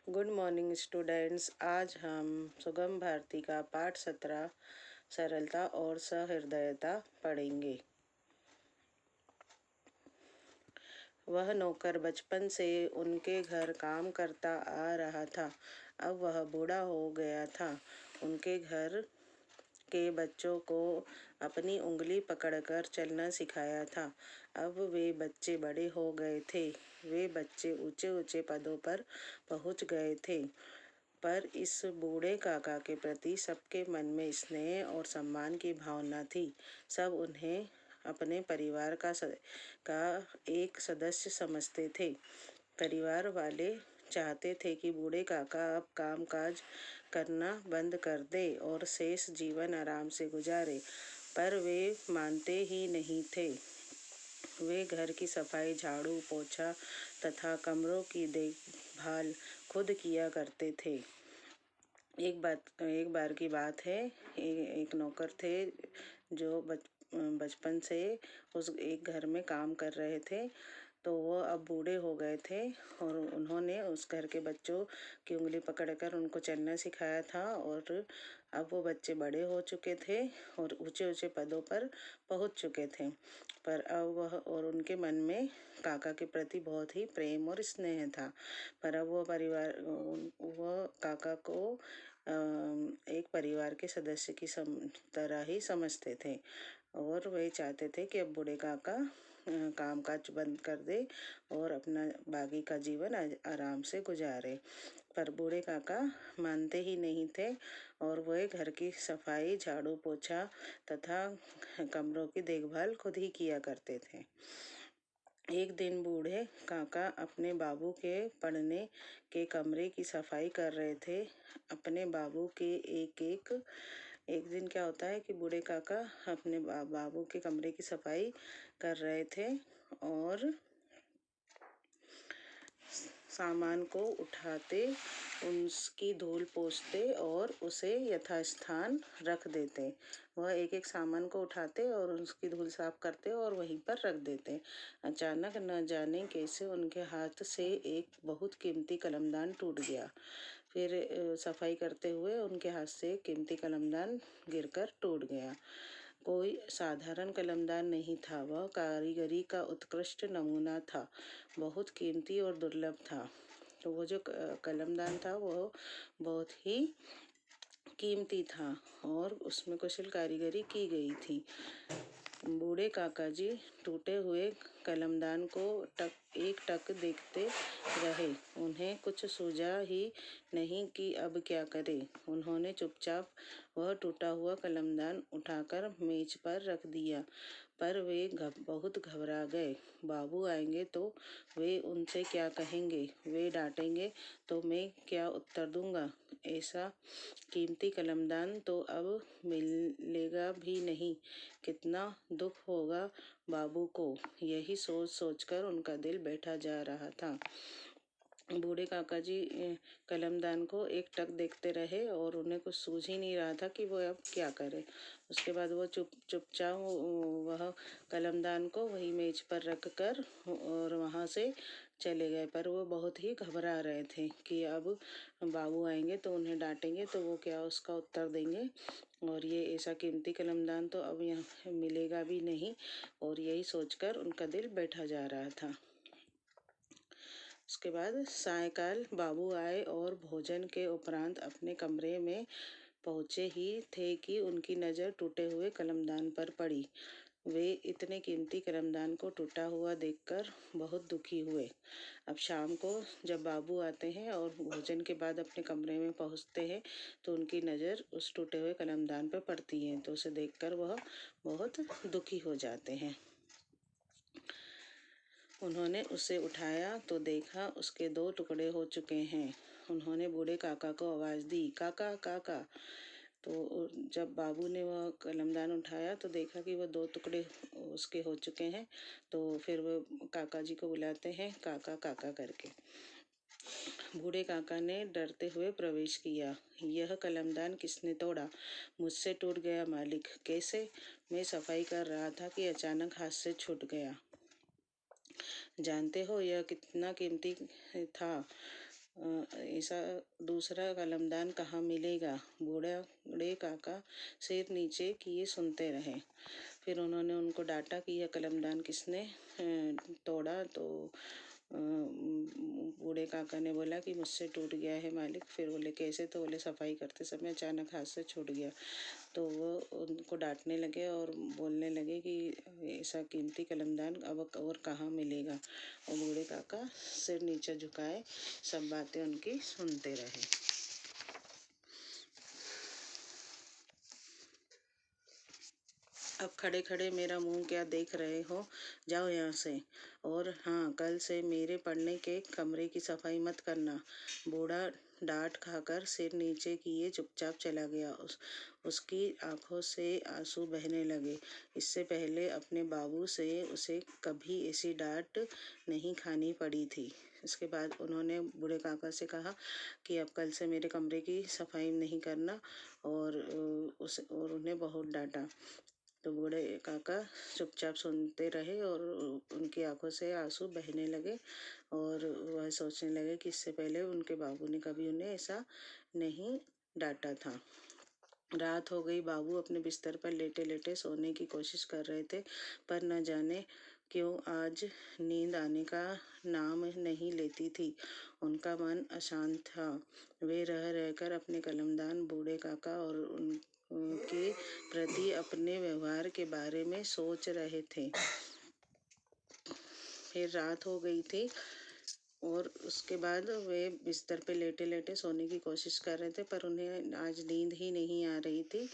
Good morning students. आज हम सुगम भारती का पाठ 17 सरलता और सहृदयता पढ़ेंगे। वह नौकर बचपन से उनके घर काम करता आ रहा था। अब वह बूढ़ा हो गया था। उनके घर के बच्चों को अपनी उंगली पकड़कर चलना सिखाया था। अब वे बच्चे बड़े हो गए थे। वे बच्चे ऊंचे ऊंचे पदों पर पहुंच गए थे। पर इस बूढ़े काका के प्रति सबके मन में स्नेह और सम्मान की भावना थी। सब उन्हें अपने परिवार का एक सदस्य समझते थे। परिवार वाले चाहते थे कि बूढ़े काका अब कामकाज करना बंद कर दे और शेष जीवन आराम से गुजारे, पर वे मानते ही नहीं थे। वे घर की सफाई, झाड़ू पोछा तथा कमरों की देखभाल खुद किया करते थे। एक बार की बात है, एक नौकर थे जो बचपन से उस एक घर में काम कर रहे थे। तो वो अब बूढ़े हो गए थे और उन्होंने उस घर के बच्चों की उंगली पकड़कर उनको चलना सिखाया था। और अब वो बच्चे बड़े हो चुके थे और ऊंचे ऊंचे पदों पर पहुंच चुके थे। पर अब और उनके मन में काका के प्रति बहुत ही प्रेम और स्नेह था। पर अब वो काका को एक परिवार के सदस्य की तरह ही समझते थे और वे चाहते थे कि अब बूढ़े काका कामकाज बंद कर दे और अपना बाकी का जीवन आराम से गुजारे। पर बूढ़े काका मानते ही नहीं थे और वह घर की सफाई, झाड़ू पोछा तथा कमरों की देखभाल खुद ही किया करते थे। एक दिन बूढ़े काका अपने बाबू के पढ़ने के कमरे की सफाई कर रहे थे। अपने बाबू के एक दिन क्या होता है कि बूढ़े काका अपने बाबू के कमरे की सफाई कर रहे थे और सामान को उठाते, उसकी धूल पोंछते और उसे यथास्थान रख देते। वह एक एक सामान को उठाते और उसकी धूल साफ करते और वहीं पर रख देते। अचानक न जाने कैसे उनके हाथ से एक बहुत कीमती कलमदान टूट गया। फिर सफाई करते हुए उनके हाथ से कीमती कलमदान गिरकर टूट गया। कोई साधारण कलमदान नहीं था, वह कारीगरी का उत्कृष्ट नमूना था, बहुत कीमती और दुर्लभ था। तो वो जो कलमदान था वो बहुत ही कीमती था और उसमें कुशल कारीगरी की गई थी। बूढ़े काका जी टूटे हुए कलमदान को एक टक देखते रहे। उन्हें कुछ सूझा ही नहीं कि अब क्या करें। उन्होंने चुपचाप वह टूटा हुआ कलमदान उठाकर मेज पर रख दिया। पर वे बहुत घबरा गए। बाबू आएंगे तो वे उनसे क्या कहेंगे, वे डांटेंगे तो मैं क्या उत्तर दूंगा। ऐसा कीमती कलमदान तो अब मिलेगा भी नहीं। कितना दुख होगा बाबू को। यही सोच सोचकर उनका दिल बैठा जा रहा था। बूढ़े काका जी कलमदान को एक टक देखते रहे और उन्हें कुछ सूझ ही नहीं रहा था कि वो अब क्या करे। उसके बाद वो चुपचाप वह कलमदान को वही मेज पर रख कर और वहाँ से चले गए। पर वो बहुत ही घबरा रहे थे कि अब बाबू आएंगे तो उन्हें डांटेंगे तो वो क्या उसका उत्तर देंगे और ये ऐसा कीमती कलमदान तो अब यहाँ मिलेगा भी नहीं। और यही सोचकर उनका दिल बैठा जा रहा था। उसके बाद सायंकाल बाबू आए और भोजन के उपरांत अपने कमरे में पहुंचे ही थे कि उनकी नज़र टूटे हुए कलमदान पर पड़ी। वे इतने कीमती कलमदान को टूटा हुआ देखकर बहुत दुखी हुए। अब शाम को जब बाबू आते हैं और भोजन के बाद अपने कमरे में पहुंचते हैं तो उनकी नज़र उस टूटे हुए कलमदान पर पड़ती है। तो उसे देखकर वह बहुत दुखी हो जाते हैं। उन्होंने उसे उठाया तो देखा उसके 2 टुकड़े हो चुके हैं। उन्होंने बूढ़े काका को आवाज़ दी, काका काका। तो जब बाबू ने वह कलमदान उठाया तो देखा कि वह 2 टुकड़े उसके हो चुके हैं। तो फिर वो काका जी को बुलाते हैं काका काका करके। बूढ़े काका ने डरते हुए प्रवेश किया। यह कलमदान किसने तोड़ा? मुझसे टूट गया मालिक। कैसे? मैं सफाई कर रहा था कि अचानक हाथ से छूट गया। जानते हो यह कितना कीमती था? ऐसा दूसरा कलमदान कहाँ मिलेगा। बूढ़े काका सिर नीचे किए सुनते रहे। फिर उन्होंने उनको डांटा कि यह कलमदान किसने तोड़ा। तो बूढ़े काका ने बोला कि मुझसे टूट गया है मालिक। फिर बोले कैसे। तो बोले सफाई करते समय अचानक हाथ से छूट गया। तो वो उनको डांटने लगे और बोलने लगे कि ऐसा कीमती कलमदान अब और कहाँ मिलेगा। और बूढ़े काका सिर नीचे झुकाए सब बातें उनकी सुनते रहे। अब खड़े खड़े मेरा मुंह क्या देख रहे हो, जाओ यहाँ से। और हाँ, कल से मेरे पढ़ने के कमरे की सफाई मत करना। बूढ़ा डांट खाकर सिर नीचे किए चुपचाप चला गया। उसकी आंखों से आंसू बहने लगे। इससे पहले अपने बाबू से उसे कभी ऐसी डांट नहीं खानी पड़ी थी। इसके बाद उन्होंने बूढ़े काका से कहा कि अब कल से मेरे कमरे की सफाई नहीं करना। और उन्हें बहुत डांटा। तो बूढ़े काका चुपचाप सुनते रहे और उनकी आंखों से आंसू बहने लगे। और वह सोचने लगे कि इससे पहले उनके बाबू ने कभी उन्हें ऐसा नहीं डांटा था। रात हो गई। बाबू अपने बिस्तर पर लेटे लेटे सोने की कोशिश कर रहे थे, पर न जाने क्यों आज नींद आने का नाम नहीं लेती थी। उनका मन अशांत था। वे रह रहकर अपने कलमदान, बूढ़े काका और उनके प्रति अपने व्यवहार के बारे में सोच रहे थे। फिर रात हो गई थी और उसके बाद वे बिस्तर पे लेटे लेटे सोने की कोशिश कर रहे थे, पर उन्हें आज नींद ही नहीं आ रही थी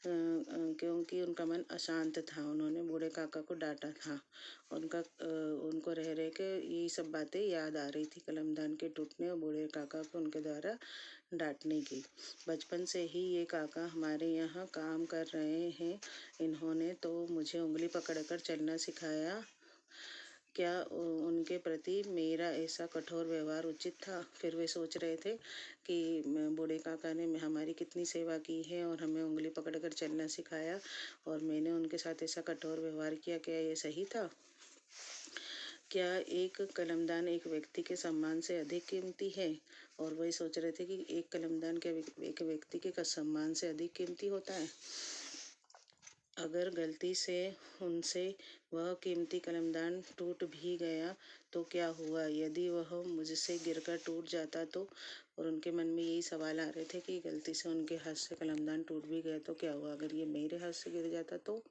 क्योंकि उनका मन अशांत था। उन्होंने बूढ़े काका को डांटा था। उनको रह रह के ये सब बातें याद आ रही थी, कलमदान के टूटने और बूढ़े काका को उनके द्वारा डांटने की। बचपन से ही ये काका हमारे यहाँ काम कर रहे हैं। इन्होंने तो मुझे उंगली पकड़कर चलना सिखाया। क्या उनके प्रति मेरा ऐसा कठोर व्यवहार उचित था। फिर वे सोच रहे थे कि बूढ़े काका ने हमारी कितनी सेवा की है और हमें उंगली पकड़कर चलना सिखाया, और मैंने उनके साथ ऐसा कठोर व्यवहार किया। क्या ये सही था। क्या एक कलमदान एक व्यक्ति के सम्मान से अधिक कीमती है। और वही सोच रहे थे कि एक कलमदान क्या एक व्यक्ति के सम्मान से अधिक कीमती होता है। अगर गलती से उनसे वह कीमती कलमदान टूट भी गया तो क्या हुआ। यदि वह मुझसे गिरकर टूट जाता तो। और उनके मन में यही सवाल आ रहे थे कि गलती से उनके हाथ से कलमदान टूट भी गया तो क्या हुआ। अगर ये मेरे हाथ से गिर जाता तो।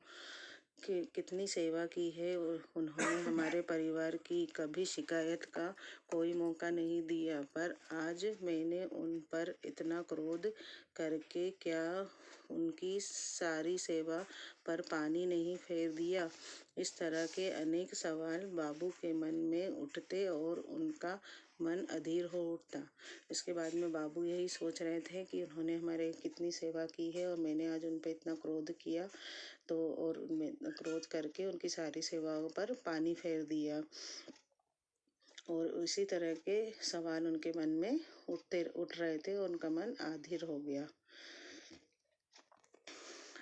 कितनी सेवा की है और उन्होंने हमारे परिवार की। कभी शिकायत का कोई मौका नहीं दिया, पर आज मैंने उन पर इतना क्रोध करके क्या उनकी सारी सेवा पर पानी नहीं फेर दिया। इस तरह के अनेक सवाल बाबू के मन में उठते और उनका मन अधीर हो उठता। इसके बाद में बाबू यही सोच रहे थे कि उन्होंने हमारे कितनी सेवा की है और मैंने आज उन पर इतना क्रोध किया तो, और उनमें क्रोध करके उनकी सारी सेवाओं पर पानी फेर दिया। और उसी तरह के सवाल उनके मन में उठ रहे थे और उनका मन अधीर हो गया।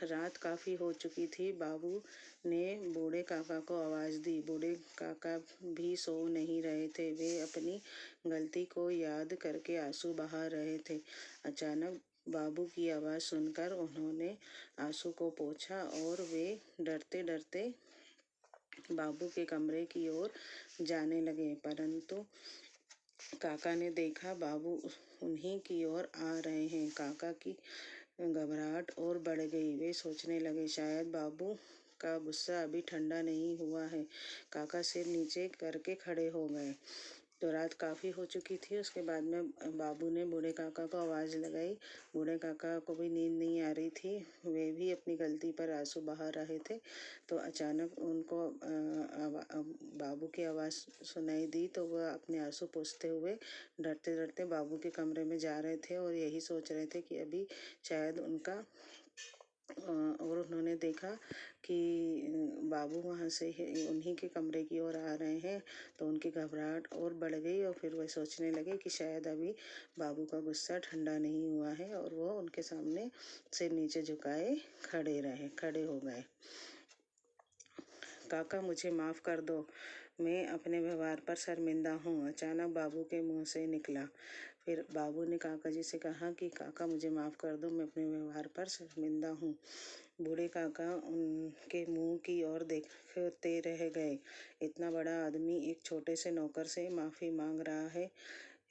रात काफ़ी हो चुकी थी। बाबू ने बूढ़े काका को आवाज़ दी। बूढ़े काका भी सो नहीं रहे थे। वे अपनी गलती को याद करके आंसू बहा रहे थे। अचानक बाबू की आवाज़ सुनकर उन्होंने आंसू को पोंछा और वे डरते डरते बाबू के कमरे की ओर जाने लगे, परंतु काका ने देखा बाबू उन्हीं की ओर आ रहे हैं। काका की घबराहट और बढ़ गई। वे सोचने लगे शायद बाबू का गुस्सा अभी ठंडा नहीं हुआ है। काका सिर नीचे करके खड़े हो गए। तो रात काफ़ी हो चुकी थी। उसके बाद में बाबू ने बूढ़े काका को आवाज़ लगाई। बूढ़े काका को भी नींद नहीं आ रही थी। वे भी अपनी गलती पर आंसू बहा रहे थे। तो अचानक उनको बाबू की आवाज़ सुनाई दी। तो वह अपने आंसू पोंछते हुए डरते डरते बाबू के कमरे में जा रहे थे और यही सोच रहे थे कि अभी शायद उनका और उन्होंने देखा कि बाबू वहाँ से उन्हीं के कमरे की ओर आ रहे हैं। तो उनकी घबराहट और बढ़ गई और फिर वह सोचने लगे कि शायद अभी बाबू का गुस्सा ठंडा नहीं हुआ है, और वो उनके सामने सिर नीचे झुकाए खड़े हो गए। काका मुझे माफ़ कर दो, मैं अपने व्यवहार पर शर्मिंदा हूँ, अचानक बाबू के मुंह से निकला। फिर बाबू ने काका जी से कहा कि काका मुझे माफ़ कर दो, मैं अपने व्यवहार पर शर्मिंदा हूँ। बूढ़े काका उनके मुंह की ओर देखते रह गए। इतना बड़ा आदमी एक छोटे से नौकर से माफ़ी मांग रहा है।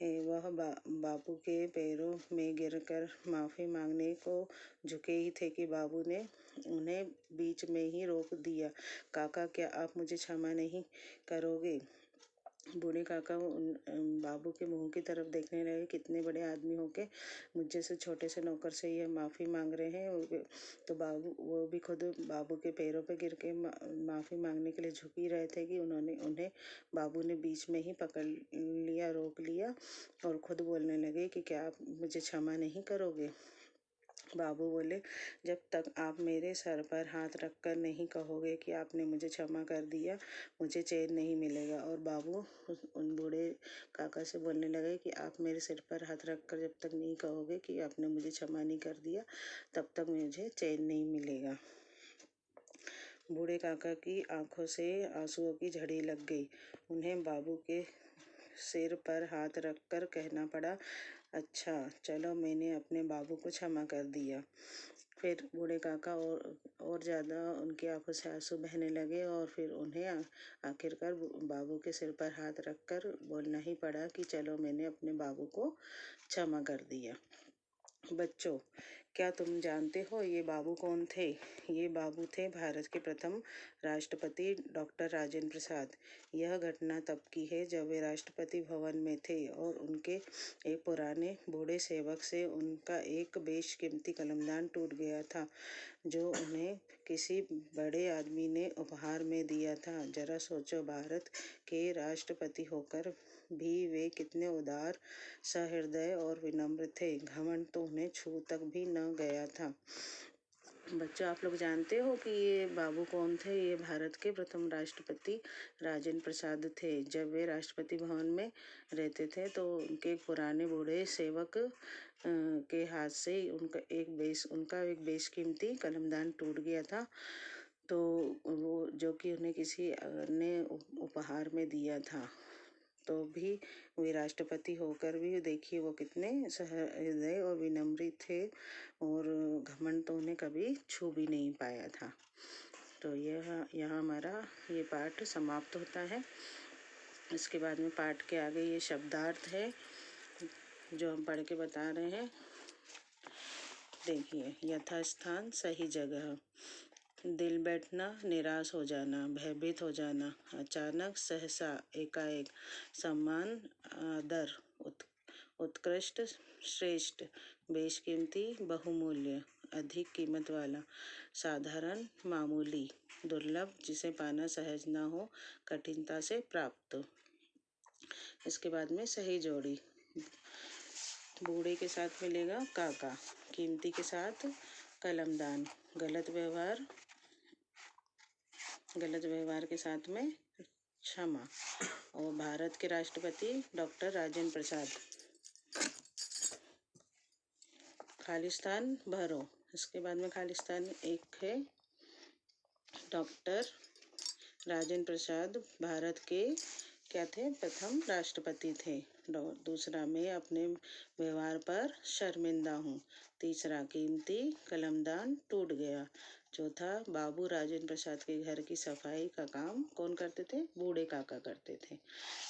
वह बाबू के पैरों में गिरकर माफ़ी मांगने को झुके ही थे कि बाबू ने उन्हें बीच में ही रोक दिया। काका, क्या आप मुझे क्षमा नहीं करोगे? बूढ़े काका बाबू के मुंह की तरफ देखने लगे। कितने बड़े आदमी होके मुझ जैसे छोटे से नौकर से यह माफ़ी मांग रहे हैं। तो बाबू वो भी खुद बाबू के पैरों पे गिर के माफ़ी मांगने के लिए झुक ही रहे थे कि उन्हें बाबू ने बीच में ही पकड़ लिया, रोक लिया और खुद बोलने लगे कि क्या आप मुझे क्षमा नहीं करोगे? बाबू बोले, जब तक आप मेरे सर पर हाथ रखकर नहीं कहोगे कि आपने मुझे क्षमा कर दिया, मुझे चैन नहीं मिलेगा। और बाबू उन बूढ़े काका से बोलने लगे कि आप मेरे सिर पर हाथ रखकर जब तक नहीं कहोगे कि आपने मुझे क्षमा नहीं कर दिया, तब तक मुझे चैन नहीं मिलेगा। बूढ़े काका की आंखों से आंसुओं की झड़ी लग गई। उन्हें बाबू के सिर पर हाथ रखकर कहना पड़ा, अच्छा चलो, मैंने अपने बाबू को क्षमा कर दिया। फिर बूढ़े काका और ज़्यादा उनकी आंखों से आंसू बहने लगे और फिर उन्हें आखिरकार बाबू के सिर पर हाथ रखकर बोलना ही पड़ा कि चलो, मैंने अपने बाबू को क्षमा कर दिया। बच्चों, क्या तुम जानते हो ये बाबू कौन थे? ये बाबू थे भारत के प्रथम राष्ट्रपति डॉक्टर राजेंद्र प्रसाद। यह घटना तब की है जब वे राष्ट्रपति भवन में थे और उनके एक पुराने बूढ़े सेवक से उनका एक बेशकीमती कलमदान टूट गया था, जो उन्हें किसी बड़े आदमी ने उपहार में दिया था। जरा सोचो, भारत के राष्ट्रपति होकर भी वे कितने उदार, सहृदय और विनम्र थे। घमंड तो उन्हें छू तक भी न गया था। बच्चों, आप लोग जानते हो कि ये बाबू कौन थे? ये भारत के प्रथम राष्ट्रपति राजेंद्र प्रसाद थे। जब वे राष्ट्रपति भवन में रहते थे तो उनके एक पुराने बूढ़े सेवक के हाथ से उनका एक बेशकीमती कलमदान टूट गया था, तो वो जो कि उन्हें किसी ने उपहार में दिया था। तो भी वे राष्ट्रपति होकर भी देखिए वो कितने सहृदय और विनम्र थे और घमंड तो उन्हें कभी छू भी नहीं पाया था। तो यह हमारा ये पाठ समाप्त होता है। इसके बाद में पाठ के आगे ये शब्दार्थ है जो हम पढ़ के बता रहे हैं। देखिए, यथास्थान सही जगह, दिल बैठना, निराश हो जाना, भयभीत हो जाना, अचानक, सहसा, एकाएक, सम्मान, आदर, उत्कृष्ट, श्रेष्ठ, बेशकीमती, बहुमूल्य, अधिक कीमत वाला, साधारण, मामूली, दुर्लभ, जिसे पाना सहज न हो, कठिनता से प्राप्त। इसके बाद में सही जोड़ी, बूढ़े के साथ मिलेगा काका, कीमती के साथ कलमदान, गलत व्यवहार के साथ में क्षमा, और भारत के राष्ट्रपति डॉक्टर राजेंद्र प्रसाद। खालिस्तान भरो, इसके बाद में खालिस्तान एक है, डॉक्टर राजेंद्र प्रसाद भारत के क्या थे? प्रथम राष्ट्रपति थे। दूसरा, मैं अपने व्यवहार पर शर्मिंदा हूँ। तीसरा, कीमती कलमदान टूट गया। चौथा, बाबू राजेंद्र प्रसाद के घर की सफाई का काम कौन करते थे? बूढ़े काका करते थे।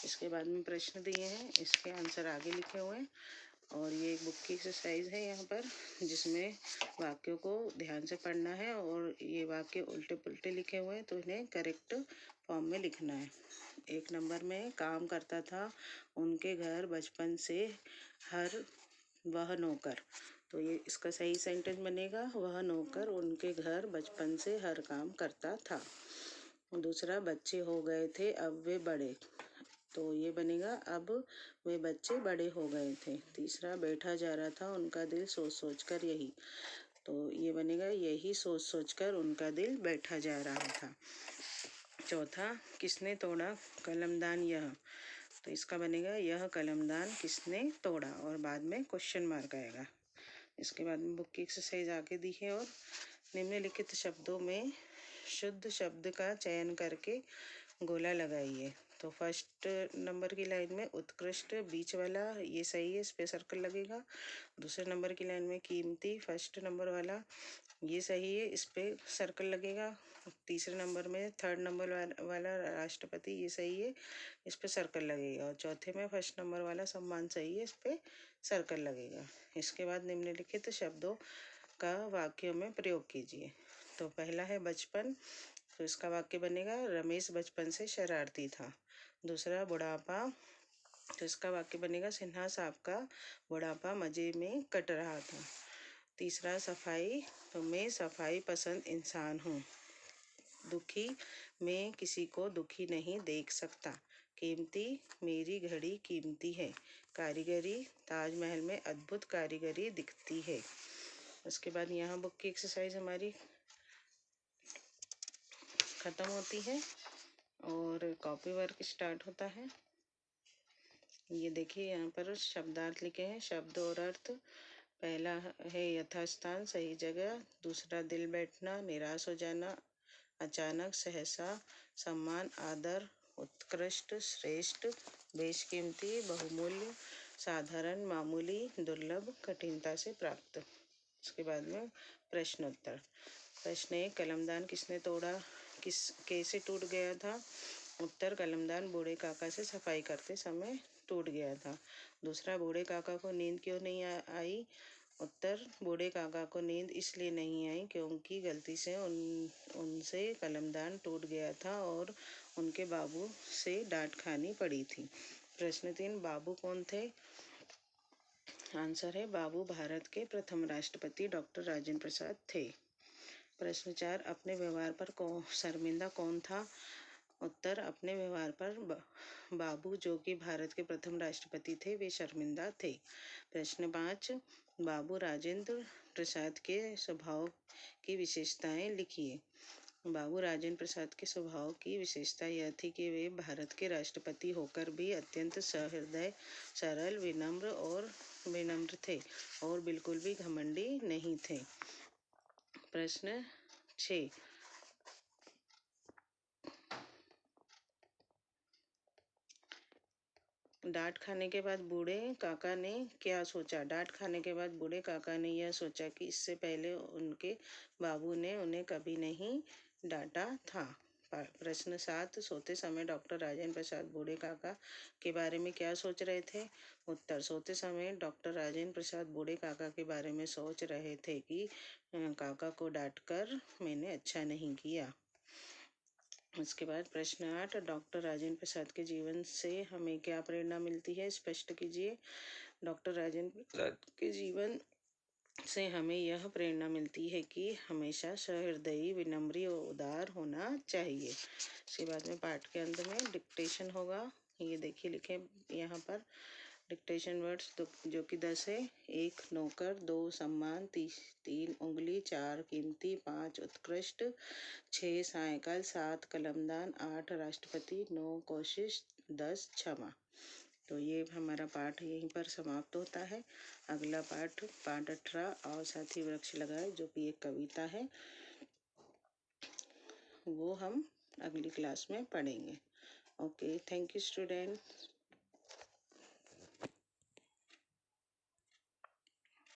इसके बाद में प्रश्न दिए हैं, इसके आंसर आगे लिखे हुए हैं और ये एक बुक की एक्सरसाइज है यहाँ पर, जिसमें वाक्यों को ध्यान से पढ़ना है और ये वाक्य उल्टे पुल्टे लिखे हुए हैं तो इन्हें करेक्ट फॉर्म में लिखना है। 1 नंबर में, काम करता था उनके घर बचपन से हर वह नौकर, तो ये इसका सही सेंटेंस बनेगा, वह नौकर उनके घर बचपन से हर काम करता था। दूसरा, बच्चे हो गए थे अब वे बड़े, तो ये बनेगा, अब वे बच्चे बड़े हो गए थे। तीसरा, बैठा जा रहा था उनका दिल सोच सोच कर यही, तो ये बनेगा, यही सोच सोच कर उनका दिल बैठा जा रहा था। चौथा, किसने तोड़ा कलमदान यह, तो इसका बनेगा, यह कलमदान किसने तोड़ा, और बाद में क्वेश्चन मार्क आएगा। इसके बाद में बुक की एक्सरसाइज आगे दी है और निम्नलिखित शब्दों में शुद्ध शब्द का चयन करके गोला लगाइए। तो फर्स्ट नंबर की लाइन में उत्कृष्ट बीच वाला ये सही है, इस पे सर्कल लगेगा। दूसरे नंबर की लाइन में कीमती फर्स्ट नंबर वाला ये सही है, इस पे सर्कल लगेगा। तीसरे नंबर में थर्ड नंबर वाला राष्ट्रपति ये सही है, इस पे सर्कल लगेगा। और चौथे में फर्स्ट नंबर वाला सम्मान सही है, इस पे सर्कल लगेगा। इसके बाद निम्नलिखित शब्दों का वाक्यों में प्रयोग कीजिए। तो पहला है बचपन, तो इसका वाक्य बनेगा रमेश बचपन से शरारती था। दूसरा बुढ़ापा, तो इसका वाक्य बनेगा सिन्हा साहब का बुढ़ापा मजे में कट रहा था। तीसरा सफाई, तो मैं सफाई पसंद इंसान हूँ। दुखी, मैं किसी को दुखी नहीं देख सकता। कीमती, मेरी घड़ी कीमती है। कारीगरी, ताजमहल में अद्भुत कारीगरी दिखती है। उसके बाद यहाँ बुक की एक्सरसाइज हमारी ख़त्म होती है और कॉपी वर्क स्टार्ट होता है। ये देखिए यहाँ पर शब्दार्थ लिखे हैं, शब्द और अर्थ। पहला है यथास्थान सही जगह, दूसरा दिल बैठना, निराश हो जाना, अचानक, सहसा, सम्मान, आदर, उत्कृष्ट, श्रेष्ठ, बेशकीमती, बहुमूल्य, साधारण, मामूली, दुर्लभ, कठिनता से प्राप्त। उसके बाद में प्रश्नोत्तर। प्रश्न 1, कलमदान किसने तोड़ा, कैसे टूट गया था। उत्तर, कलमदान बूढ़े काका से सफाई करते समय टूट गया था। दूसरा, बूढ़े काका को नींद क्यों नहीं आई। उत्तर, बूढ़े काका को नींद इसलिए नहीं आई क्योंकि गलती से उनसे कलमदान टूट गया था और उनके बाबू से डांट खानी पड़ी थी। प्रश्न 3, बाबू कौन थे। आंसर है बाबू भारत के प्रथम राष्ट्रपति डॉक्टर राजेंद्र प्रसाद थे। प्रश्न 4, अपने व्यवहार पर शर्मिंदा कौन था। उत्तर, अपने व्यवहार पर बाबू जो कि भारत के प्रथम राष्ट्रपति थे वे शर्मिंदा थे। प्रश्न 5, बाबू राजेंद्र प्रसाद के स्वभाव की विशेषताएं लिखिए। बाबू राजेंद्र प्रसाद के स्वभाव की विशेषता यह थी कि वे भारत के राष्ट्रपति होकर भी अत्यंत सहृदय, सरल, विनम्र थे और बिल्कुल भी घमंडी नहीं थे। प्रश्न 6, डांट खाने के बाद बूढ़े काका ने क्या सोचा। डांट खाने के बाद बूढ़े काका ने यह सोचा कि इससे पहले उनके बाबू ने उन्हें कभी नहीं डांटा था। प्रश्न 7, सोते समय डॉक्टर राजेंद्र प्रसाद बूढ़े काका के बारे में क्या सोच रहे थे। उत्तर, सोते समय डॉक्टर राजेंद्र प्रसाद बूढ़े काका के बारे में सोच रहे थे कि काका को डांटकर मैंने अच्छा नहीं किया। उसके बाद प्रश्न 8, डॉक्टर राजेंद्र प्रसाद के जीवन से हमें क्या प्रेरणा मिलती है, स्पष्ट कीजिए। डॉक्टर राजेंद्र प्रसाद के जीवन से हमें यह प्रेरणा मिलती है कि हमेशा सहृदयी, विनम्र और उदार होना चाहिए। इसके बाद में पाठ के अंत में डिक्टेशन होगा। ये देखिए लिखे यहाँ पर डिक्टेशन वर्ड्स जो कि 10 है। 1 नौकर, 2 सम्मान, 3 उंगली, 4 कीमती, 5 उत्कृष्ट, 6 सायकल, 7 कलमदान, 8 राष्ट्रपति, 9 कोशिश, 10 क्षमा। तो ये हमारा पाठ यहीं पर समाप्त होता है। अगला पाठ 18 और साथी वृक्ष लगाए जो कि एक कविता है, वो हम अगली क्लास में पढ़ेंगे। Okay, thank you student.